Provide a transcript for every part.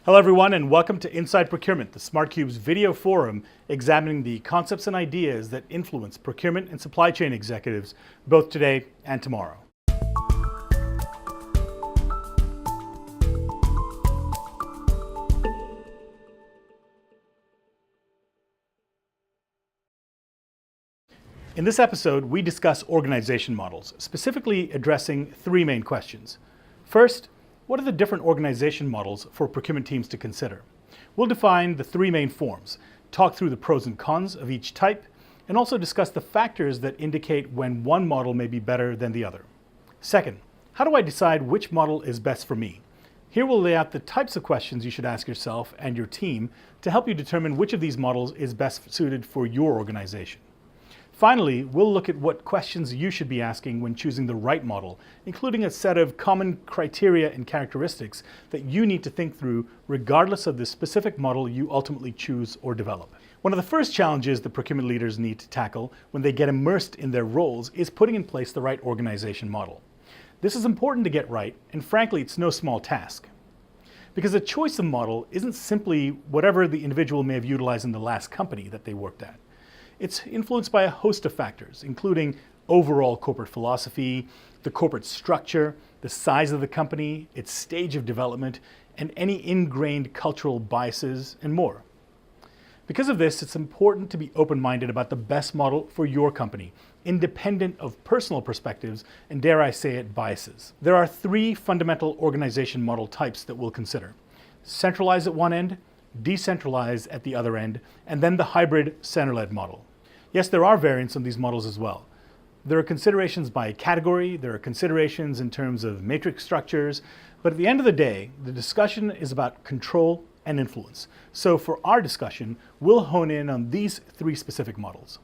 Hello everyone and welcome to Inside Procurement, the SmartCube's video forum examining the concepts and ideas that influence procurement and supply chain executives both today and tomorrow. In this episode, we discuss organization models, specifically addressing three main questions. First, what are the different organization models for procurement teams to consider? We'll define the three main forms, talk through the pros and cons of each type, and also discuss the factors that indicate when one model may be better than the other. Second, how do I decide which model is best for me? Here we'll lay out the types of questions you should ask yourself and your team to help you determine which of these models is best suited for your organization. Finally, we'll look at what questions you should be asking when choosing the right model, including a set of common criteria and characteristics that you need to think through regardless of the specific model you ultimately choose or develop. One of the first challenges that procurement leaders need to tackle when they get immersed in their roles is putting in place the right organization model. This is important to get right, and frankly, it's no small task. Because a choice of model isn't simply whatever the individual may have utilized in the last company that they worked at. It's influenced by a host of factors, including overall corporate philosophy, the corporate structure, the size of the company, its stage of development, and any ingrained cultural biases, and more. Because of this, it's important to be open-minded about the best model for your company, independent of personal perspectives and, dare I say it, biases. There are three fundamental organization model types that we'll consider: centralized at one end, decentralized at the other end, and then the hybrid center-led model. Yes, there are variants on these models as well. There are considerations by category, there are considerations in terms of matrix structures, but at the end of the day, the discussion is about control and influence. So for our discussion, we'll hone in on these three specific models.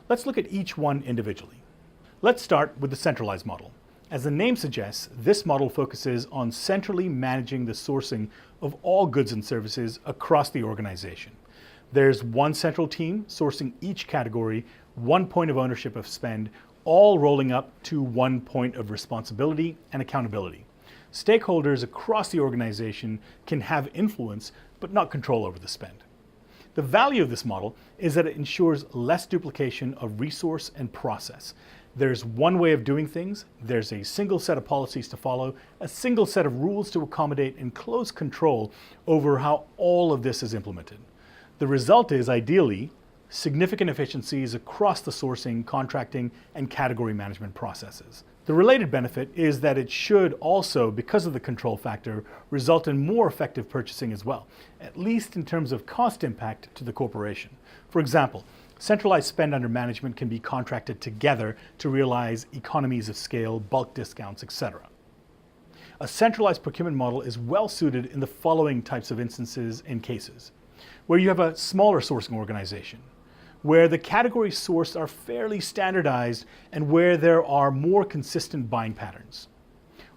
Let's look at each one individually. Let's start with the centralized model. As the name suggests, this model focuses on centrally managing the sourcing of all goods and services across the organization. There's one central team sourcing each category, one point of ownership of spend, all rolling up to one point of responsibility and accountability. Stakeholders across the organization can have influence, but not control over the spend. The value of this model is that it ensures less duplication of resource and process. There's one way of doing things, there's a single set of policies to follow, a single set of rules to accommodate, and close control over how all of this is implemented. The result is, ideally, significant efficiencies across the sourcing, contracting, and category management processes. The related benefit is that it should also, because of the control factor, result in more effective purchasing as well, at least in terms of cost impact to the corporation. For example, centralized spend under management can be contracted together to realize economies of scale, bulk discounts, etc. A centralized procurement model is well suited in the following types of instances and cases: where you have a smaller sourcing organization, where the categories sourced are fairly standardized and where there are more consistent buying patterns,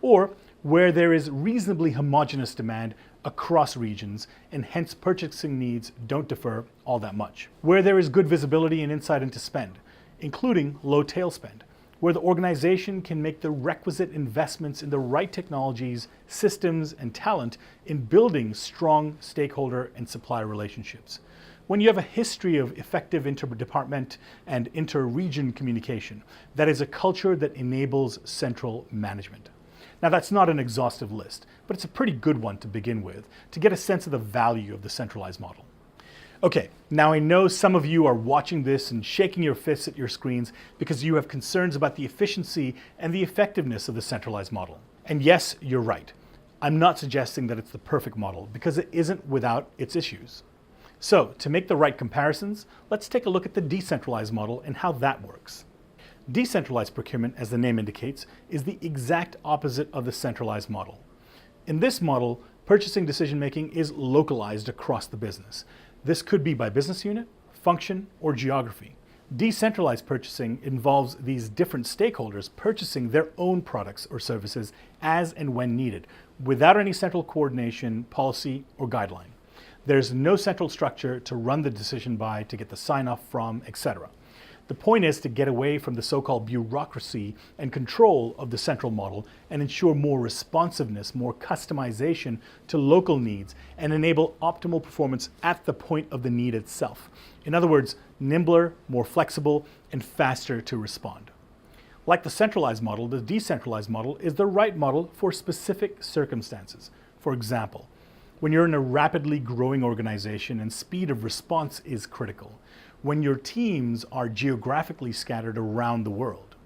or where there is reasonably homogeneous demand across regions and hence purchasing needs don't differ all that much, where there is good visibility and insight into spend, including low tail spend, where the organization can make the requisite investments in the right technologies, systems, and talent in building strong stakeholder and supplier relationships. When you have a history of effective inter-department and inter-region communication, that is a culture that enables central management. Now, that's not an exhaustive list, but it's a pretty good one to begin with to get a sense of the value of the centralized model. Okay, now I know some of you are watching this and shaking your fists at your screens because you have concerns about the efficiency and the effectiveness of the centralized model. And yes, you're right. I'm not suggesting that it's the perfect model because it isn't without its issues. So, to make the right comparisons, let's take a look at the decentralized model and how that works. Decentralized procurement, as the name indicates, is the exact opposite of the centralized model. In this model, purchasing decision-making is localized across the business. This could be by business unit, function, or geography. Decentralized purchasing involves these different stakeholders purchasing their own products or services as and when needed, without any central coordination, policy, or guideline. There's no central structure to run the decision by, to get the sign-off from, etc. The point is to get away from the so-called bureaucracy and control of the central model and ensure more responsiveness, more customization to local needs, and enable optimal performance at the point of the need itself. In other words, nimbler, more flexible, and faster to respond. Like the centralized model, the decentralized model is the right model for specific circumstances. For example, when you're in a rapidly growing organization and speed of response is critical, when your teams are geographically scattered around the world,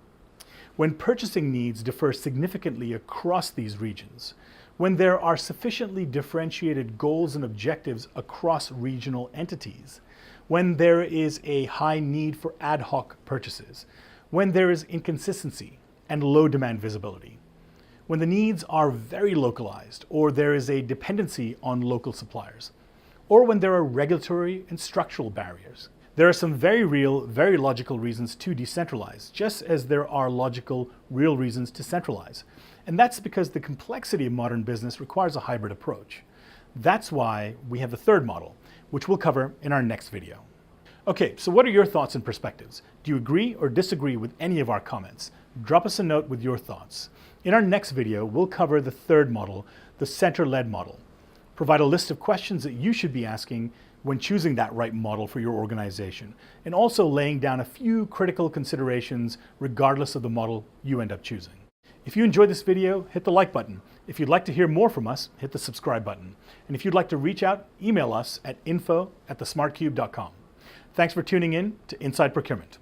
when purchasing needs differ significantly across these regions, when there are sufficiently differentiated goals and objectives across regional entities, when there is a high need for ad hoc purchases, when there is inconsistency and low demand visibility, when the needs are very localized or there is a dependency on local suppliers, or when there are regulatory and structural barriers. There are some very real, very logical reasons to decentralize, just as there are logical, real reasons to centralize. And that's because the complexity of modern business requires a hybrid approach. That's why we have the third model, which we'll cover in our next video. Okay, so what are your thoughts and perspectives? Do you agree or disagree with any of our comments? Drop us a note with your thoughts. In our next video, we'll cover the third model, the center-led model. Provide a list of questions that you should be asking when choosing that right model for your organization, and also laying down a few critical considerations regardless of the model you end up choosing. If you enjoyed this video, hit the like button. If you'd like to hear more from us, hit the subscribe button. And if you'd like to reach out, email us at info@thesmartcube.com. Thanks for tuning in to Inside Procurement.